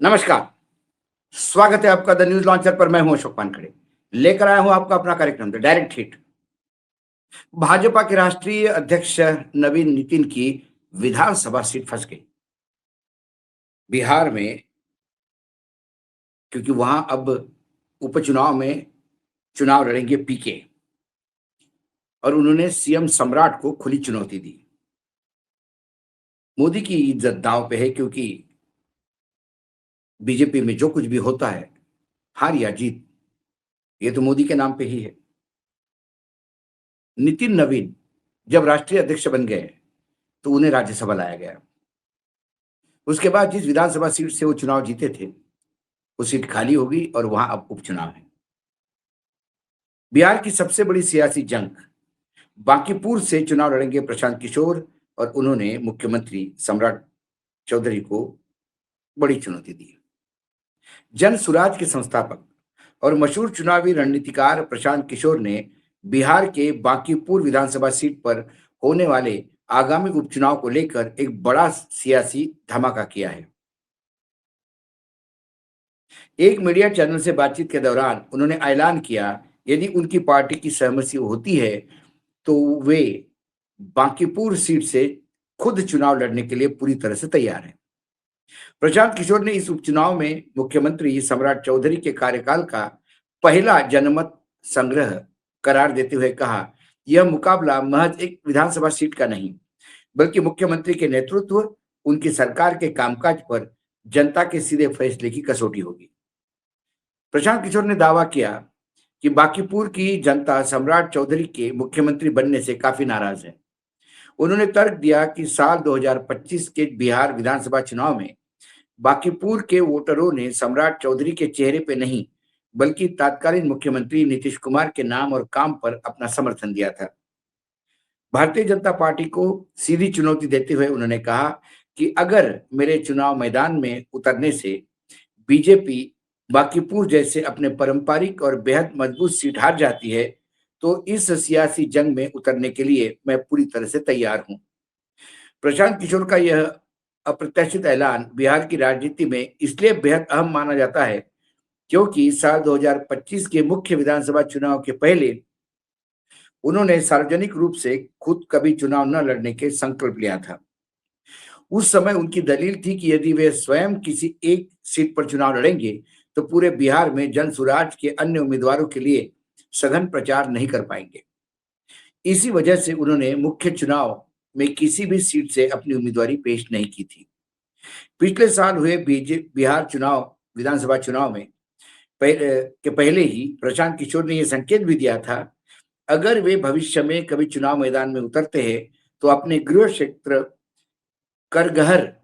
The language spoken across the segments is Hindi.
नमस्कार, स्वागत है आपका द न्यूज़ लॉन्चर पर। मैं हूं अशोक वानखेड़े। लेकर आया हूं आपका अपना कार्यक्रम द डायरेक्ट हिट। भाजपा के राष्ट्रीय अध्यक्ष नवीन नितिन की विधानसभा सीट फंस गई बिहार में, क्योंकि वहां अब उपचुनाव में चुनाव लड़ेंगे पीके और उन्होंने सीएम सम्राट को खुली चुनौती दी। मोदी की इज्जत दांव पे है, क्योंकि बीजेपी में जो कुछ भी होता है, हार या जीत, ये तो मोदी के नाम पे ही है। नितिन नवीन जब राष्ट्रीय अध्यक्ष बन गए तो उन्हें राज्यसभा लाया गया। उसके बाद जिस विधानसभा सीट से वो चुनाव जीते थे, वो सीट खाली हो गई और वहां अब उपचुनाव है। बिहार की सबसे बड़ी सियासी जंग, बांकीपुर से चुनाव लड़ेंगे प्रशांत किशोर और उन्होंने मुख्यमंत्री सम्राट चौधरी को बड़ी चुनौती दी। जन सुराज के संस्थापक और मशहूर चुनावी रणनीतिकार प्रशांत किशोर ने बिहार के बांकीपुर विधानसभा सीट पर होने वाले आगामी उपचुनाव को लेकर एक बड़ा सियासी धमाका किया है। एक मीडिया चैनल से बातचीत के दौरान उन्होंने ऐलान किया, यदि उनकी पार्टी की सहमति होती है तो वे बांकीपुर सीट से खुद चुनाव लड़ने के लिए पूरी तरह से तैयार हैं। प्रशांत किशोर ने इस उपचुनाव में मुख्यमंत्री सम्राट चौधरी के कार्यकाल का पहला जनमत संग्रह करार देते हुए कहा, यह मुकाबला महज एक विधानसभा सीट का नहीं, बल्कि मुख्यमंत्री के नेतृत्व, उनकी सरकार के कामकाज पर जनता के सीधे फैसले की कसौटी होगी। प्रशांत किशोर ने दावा किया कि बांकीपुर की जनता सम्राट चौधरी के मुख्यमंत्री बनने से काफी नाराज है। उन्होंने तर्क दिया कि साल 2025 के बिहार विधानसभा चुनाव में बांकीपुर के वोटरों ने सम्राट चौधरी के चेहरे पे नहीं, बल्कि तत्कालीन मुख्यमंत्री नीतीश कुमार के नाम और काम पर अपना समर्थन दिया था। भारतीय जनता पार्टी को सीधी चुनौती देते हुए उन्होंने कहा कि अगर मेरे चुनाव मैदान में उतरने से बीजेपी बांकीपुर जैसे अपने पारंपरिक और बेहद मजबूत सीट हार जाती है, तो इस सियासी जंग में उतरने के लिए मैं पूरी तरह से तैयार हूं। प्रशांत किशोर का यह अप्रत्याशित ऐलान बिहार की राजनीति में इसलिए बेहद अहम माना जाता है, क्योंकि साल 2025 के मुख्य विधानसभा चुनाव के पहले उन्होंने सार्वजनिक रूप से खुद कभी चुनाव न लड़ने के संकल्प लिया था। उस समय उनकी दलील थी कि यदि वे स्वयं किसी एक सीट पर चुनाव लड़ेंगे तो पूरे बिहार में जन सुराज के अन्य उम्मीदवारों के लिए सघन प्रचार नहीं कर पाएंगे। इसी वजह से उन्होंने मुख्य चुनाव में किसी भी सीट से अपनी उम्मीदवारी पेश नहीं की थी। पिछले साल हुए बिहार चुनाव विधानसभा चुनाव में पहले ही प्रशांत किशोर ने यह संकेत भी दिया था, अगर वे भविष्य में कभी चुनाव मैदान में उतरते हैं तो अपने गृह क्षेत्र करगहर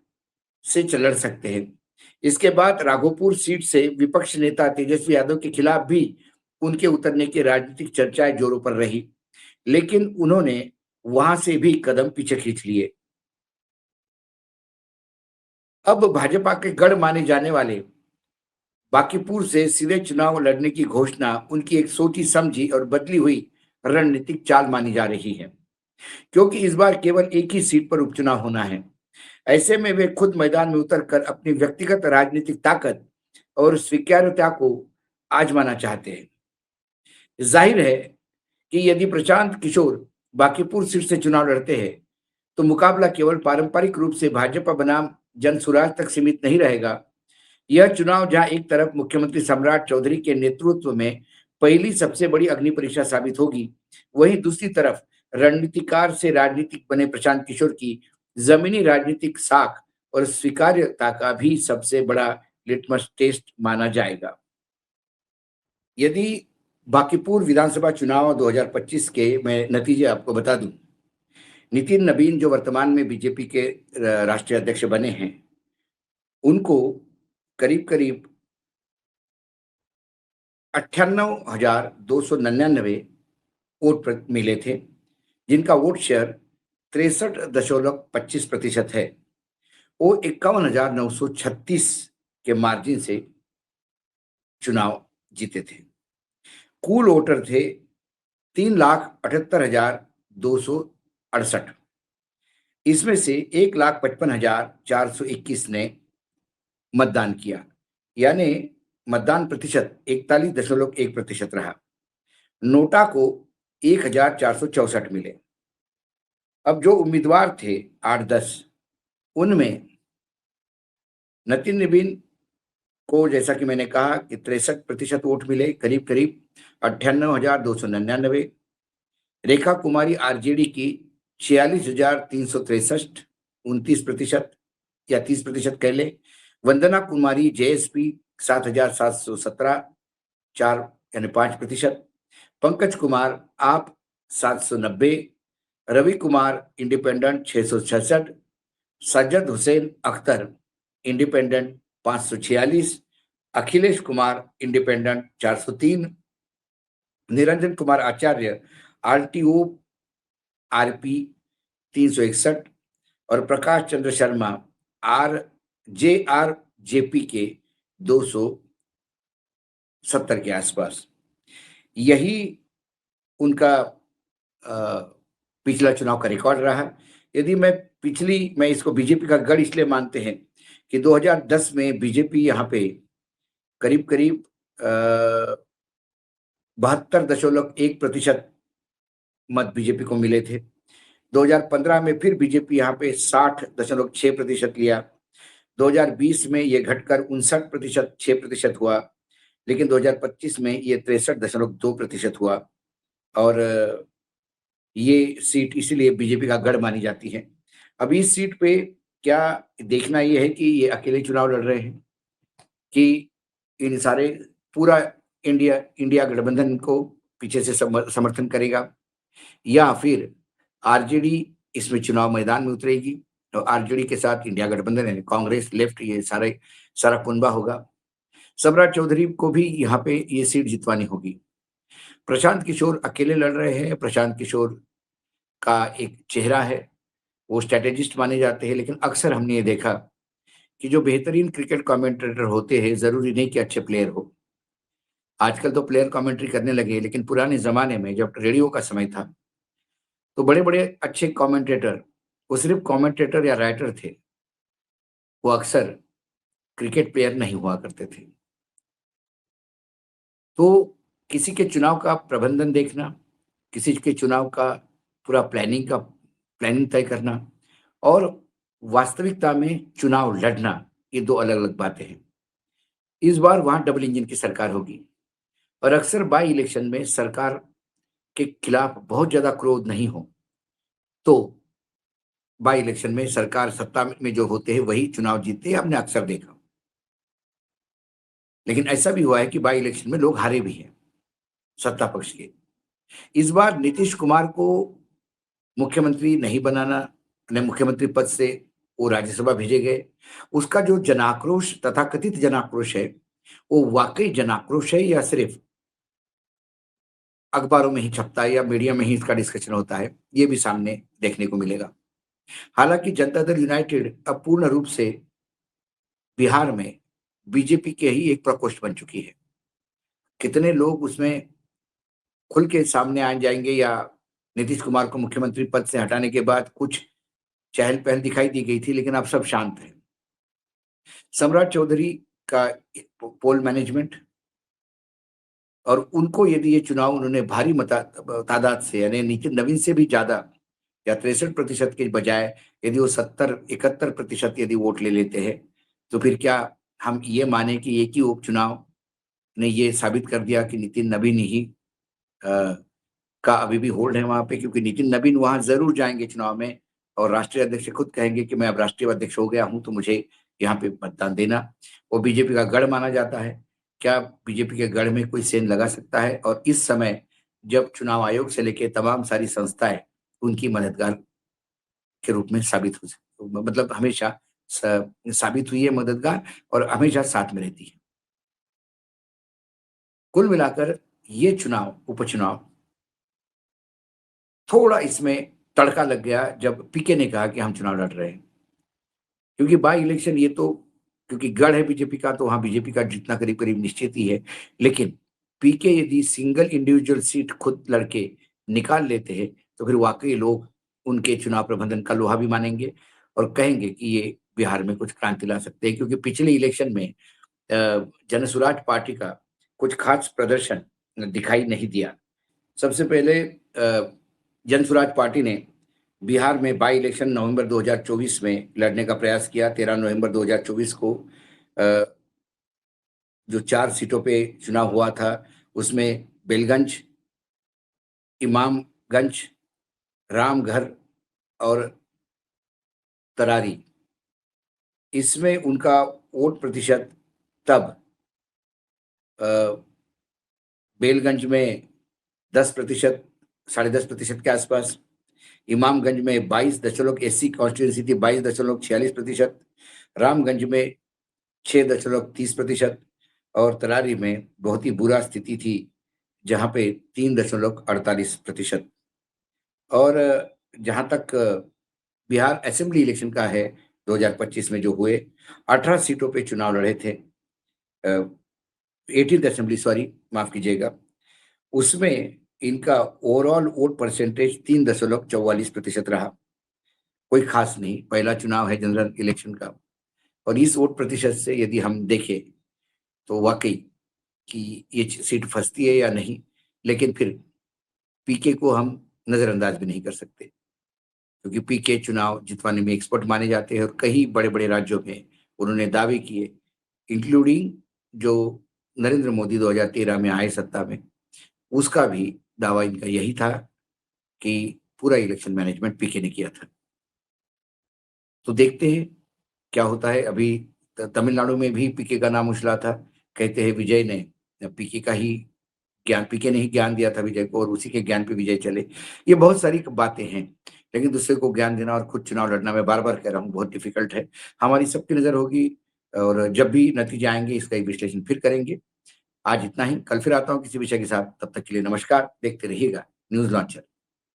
से लड़ सकते हैं। इसके बाद राघोपुर सीट से विपक्ष नेता तेजस्वी यादव के खिलाफ भी उनके उतरने की राजनीतिक चर्चाएं जोरों पर रही, लेकिन उन्होंने वहां से भी कदम पीछे खींच लिए। अब भाजपा के गढ़ माने जाने वाले बांकीपुर से सीधे चुनाव लड़ने की घोषणा उनकी एक सोची समझी और बदली हुई रणनीतिक चाल मानी जा रही है, क्योंकि इस बार केवल एक ही सीट पर उपचुनाव होना है। ऐसे में वे खुद मैदान में उतरकर अपनी व्यक्तिगत राजनीतिक ताकत और स्वीकार्यता को आजमाना चाहते हैं। जाहिर है कि यदि प्रशांत किशोर बांकीपुर सीट से चुनाव लड़ते हैं तो मुकाबला केवल पारंपरिक रूप से भाजपा बनाम जनसुराज तक सीमित नहीं रहेगा। यह चुनाव जहां एक तरफ मुख्यमंत्री सम्राट चौधरी के नेतृत्व में पहली सबसे बड़ी अग्नि परीक्षा साबित होगी, वहीं दूसरी तरफ रणनीतिकार से राजनीतिक बने प्रशांत किशोर की जमीनी राजनीतिक साख और स्वीकार्यता का भी सबसे बड़ा लिटमस टेस्ट माना जाएगा। यदि बांकीपुर विधानसभा चुनाव 2025 के मैं नतीजे आपको बता दूं, नितिन नवीन जो वर्तमान में बीजेपी के राष्ट्रीय अध्यक्ष बने हैं, उनको करीब करीब 98,299 वोट मिले थे, जिनका वोट शेयर 63.25% है। वो 51,936 के मार्जिन से चुनाव जीते थे। कुल वोटर थे 3,78,268। इसमें से 1,55,421 ने मतदान किया, यानी मतदान प्रतिशत 41.1% रहा। नोटा को 1464 मिले। अब जो उम्मीदवार थे 8-10, उनमें नितिन नवीन को, जैसा कि मैंने कहा, कि 63% वोट मिले, करीब करीब 98,299। रेखा कुमारी आरजेडी की 46,363, 29% या 30% कह ले। वंदना कुमारी जेएसपी 7,717, 4 यानी 5%। Pankaj Kumar AAP 790, Ravi Kumar independent 666, Sajjad Hussain Akhtar independent 546, Akhilesh Kumar independent 403, Niranjan Kumar Acharya RTO RP 361 और प्रकाश चंद्र शर्मा जेपी के 270 के आसपास। यही उनका पिछला चुनाव का रिकॉर्ड रहा। यदि मैं इसको बीजेपी का गढ़ इसलिए मानते हैं कि 2010 में बीजेपी यहाँ पे करीब करीब 72.1% मत बीजेपी को मिले थे। 2015 में फिर बीजेपी यहाँ पे 60.6% लिया। 2020 में ये घटकर 59%, 6% हुआ, लेकिन 2025 में ये 63.2% हुआ। और ये सीट इसीलिए बीजेपी का गढ़ मानी जाती है। अब इस सीट पे क्या देखना ये है कि ये अकेले चुनाव लड़ रहे हैं कि इन सारे पूरा इंडिया गठबंधन को पीछे से समर्थन करेगा, या फिर आरजेडी इसमें चुनाव मैदान में उतरेगी और आरजेडी के साथ इंडिया गठबंधन यानी कांग्रेस, लेफ्ट, ये सारा कुनबा होगा। सम्राट चौधरी को भी यहाँ पे ये सीट जितवानी होगी। प्रशांत किशोर अकेले लड़ रहे हैं। प्रशांत किशोर का एक चेहरा है, वो स्ट्रेटेजिस्ट माने जाते हैं, लेकिन अक्सर हमने ये देखा कि जो बेहतरीन क्रिकेट कमेंटेटर होते हैं जरूरी नहीं कि अच्छे प्लेयर हो। आजकल तो प्लेयर कमेंट्री करने लगे, लेकिन पुराने जमाने में जब रेडियो का समय था तो बड़े बड़े अच्छे कमेंटेटर वो सिर्फ कमेंटेटर या राइटर थे, वो अक्सर क्रिकेट प्लेयर नहीं हुआ करते थे। तो किसी के चुनाव का प्रबंधन देखना, किसी के चुनाव का पूरा प्लानिंग तय करना और वास्तविकता में चुनाव लड़ना, ये दो अलग अलग बातें हैं। इस बार वहां डबल इंजन की सरकार होगी और अक्सर बाई इलेक्शन में सरकार के खिलाफ बहुत ज्यादा क्रोध नहीं हो तो बाई इलेक्शन में सरकार सत्ता में जो होते हैं वही चुनाव जीतते हैं, हमने अक्सर देखा। लेकिन ऐसा भी हुआ है कि बाई इलेक्शन में लोग हारे भी हैं सत्ता पक्ष के। इस बार नीतीश कुमार को मुख्यमंत्री नहीं बनाना, मुख्यमंत्री पद से वो राज्यसभा भेजे गए। उसका जो जनाक्रोश, तथाकथित जनाक्रोश है, वो वाकई जनाक्रोश है या सिर्फ अखबारों में ही छपता है या मीडिया में ही इसका डिस्कशन होता है, ये भी सामने देखने को मिलेगा। हालांकि जनता दल यूनाइटेड अब पूर्ण रूप से बिहार में बीजेपी के ही एक प्रकोष्ठ बन चुकी है। कितने लोग उसमें खुल के सामने आ जाएंगे या नीतीश कुमार को मुख्यमंत्री पद से हटाने के बाद कुछ चहल पहल दिखाई दी गई थी, लेकिन अब सब शांत है। सम्राट चौधरी का पोल मैनेजमेंट और उनको यदि ये चुनाव उन्होंने भारी तादाद से यानी नितिन नवीन से भी ज्यादा या 63% के बजाय यदि वो 70-71% यदि वोट ले लेते हैं, तो फिर क्या हम ये माने कि एक ही उपचुनाव ने ये साबित कर दिया कि नितिन नवीन ही का अभी भी होल्ड है वहां पे, क्योंकि नितिन नवीन वहां जरूर जाएंगे चुनाव में और राष्ट्रीय अध्यक्ष खुद कहेंगे कि मैं अब राष्ट्रीय अध्यक्ष हो गया हूं तो मुझे यहाँ पे मतदान देना। वो बीजेपी का गढ़ माना जाता है। क्या बीजेपी के गढ़ में कोई सेंध लगा सकता है? और इस समय जब चुनाव आयोग से लेकर तमाम सारी संस्थाएं उनकी मददगार के रूप में साबित हो, मतलब हमेशा साबित हुई है मददगार और हमेशा साथ में रहती है। कुल मिलाकर ये उपचुनाव थोड़ा इसमें तड़का लग गया जब पीके ने कहा कि हम चुनाव लड़ रहे हैं, क्योंकि बाई इलेक्शन ये तो क्योंकि गढ़ है बीजेपी का तो वहां बीजेपी का जितना करीब करीब निश्चित ही है। लेकिन पीके यदि सिंगल इंडिविजुअल सीट खुद लड़के निकाल लेते हैं तो फिर वाकई लोग उनके चुनाव प्रबंधन का लोहा भी मानेंगे और कहेंगे कि ये बिहार में कुछ क्रांति ला सकते हैं, क्योंकि पिछले इलेक्शन में जनसुराज पार्टी का कुछ खास प्रदर्शन दिखाई नहीं दिया। सबसे पहले जनसुराज पार्टी ने बिहार में बाई इलेक्शन नवंबर 2024 में लड़ने का प्रयास किया। 13 नवंबर 2024 को अ, जो 4 सीटों पे चुनाव हुआ था, उसमें बेलगंज, इमामगंज, रामगढ़ और तरारी, इसमें उनका वोट प्रतिशत तब अ, बेलगंज में 10%, साढ़े 10% के आसपास, इमामगंज में 22 एससी कॉन्स्टिट्यूंसी थी, 22.46%, रामगंज में 6.30% और तरारी में बहुत ही बुरा स्थिति थी, जहाँ पे 3.48%। और जहाँ तक बिहार असेंबली इलेक्शन का है, 2025 में जो हुए, 18 सीटों पे चुनाव लड़े थे। 18th असेंबली, सॉरी, माफ कीजिएगा। उसमें इनका ओवरऑल वोट परसेंटेज 3.44% रहा। कोई खास नहीं, पहला चुनाव है जनरल इलेक्शन का। और इस वोट प्रतिशत से यदि हम देखें तो वाकई कि ये सीट फंसती है या नहीं, लेकिन फिर पीके को हम नजरअंदाज भी नहीं कर सकते, क्योंकि पीके चुनाव जितवाने में एक्सपर्ट माने जाते हैं और कई बड़े बड़े राज्यों में उन्होंने दावे किए, इंक्लूडिंग जो नरेंद्र मोदी 2013 में आए सत्ता में, उसका भी दावा इनका यही था कि पूरा इलेक्शन मैनेजमेंट पीके ने किया था। तो देखते हैं क्या होता है। अभी तमिलनाडु में भी पीके का नाम उछला था। कहते हैं विजय ने पीके का ही ज्ञान, पीके ने ही ज्ञान दिया था विजय को और उसी के ज्ञान पे विजय चले। ये बहुत सारी बातें हैं, लेकिन दूसरे को ज्ञान देना और खुद चुनाव लड़ना, मैं बार-बार कह रहा हूँ, बहुत डिफिकल्ट है। हमारी सबकी नज़र होगी और जब भी नतीजे आएँगे इसका एक विश्लेषण फिर करेंगे। आज इतना ही, कल फिर आता हूँ किसी विषय के साथ। तब तक के लिए नमस्कार। देखते रहिएगा न्यूज़ लॉन्चर।